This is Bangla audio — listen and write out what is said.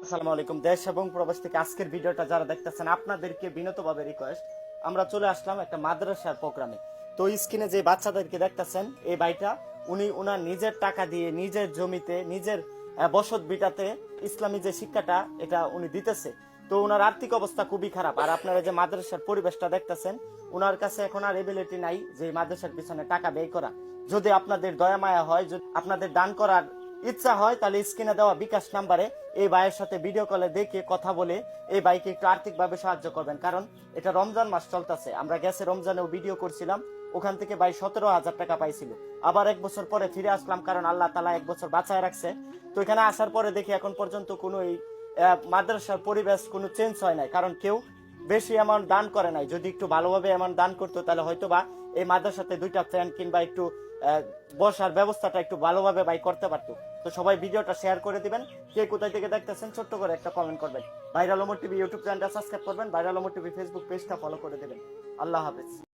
আসসালামু আলাইকুম। দেশ এবং প্রবাস থেকে আজকের ভিডিওটা যারা দেখতেছেন আপনাদেরকে বিনীতভাবে রিকোয়েস্ট, আমরা চলে আসলাম একটা মাদ্রাসার প্রোগ্রামে। তো স্ক্রিনে যে বাচ্চাদেরকে দেখতেছেন, এই ভাইটা উনি ওনার নিজের টাকা দিয়ে নিজের জমিতে নিজের বসত ভিটাতে ইসলামী যে শিক্ষাটা এটা উনি দিতেছে। তো ওনার আর্থিক অবস্থা খুবই খারাপ। আর আপনারা যে মাদ্রাসার পরিবেশটা দেখতেছেন, ওনার কাছে এখন আর এবিলিটি নাই যে মাদ্রাসার পিছনে টাকা ব্যয় করা। যদি আপনাদের দয়া মায়া হয়, যদি আপনাদের দান করার ইচ্ছা হয়, তাহলে স্ক্রিনে দেওয়া বিকাশ নাম্বারে এই ভাইয়ের সাথে ভিডিও কলে দেখে কথা বলে এই ভাইকে একটু আর্থিকভাবে সাহায্য করবেন। কারণ এটা রমজান মাস চলতেছে, আমরা গেছে রমজানেও ভিডিও করছিলাম, ওখান থেকে ভাই 17,000 টাকা পাইছিল। আবার 1 বছর পরে ফিরে আসলাম, কারণ আল্লাহ তালা 1 বছর বাঁচায় রাখছে। তো এখানে আসার পরে দেখি এখন পর্যন্ত কোনো এই মাদ্রাসার পরিবেশ কোনো চেঞ্জ হয় নাই, কারণ কেউ বেশি অ্যামাউন্ট দান করে নাই। যদি একটু ভালোভাবে অ্যামাউন্ট দান করতো, তাহলে হয়তো বা এই মাদ্রাসাতে 2টা ফ্যান কিংবা একটু বসার ব্যবস্থাটা একটু ভালোভাবে ভাই করতে পারতো। তো সবাই ভিডিওটা শেয়ার করে দিবেন। কে কোথায় থেকে দেখতেছেন ছোট্ট করে একটা কমেন্ট করবেন। ভাইরাল ওমর টিভি ইউটিউব চ্যানেলটা সাবস্ক্রাইব করবেন, ভাইরাল ওমর টিভি ফেসবুক পেজটা ফলো করে দেবেন। আল্লাহ হাফেজ।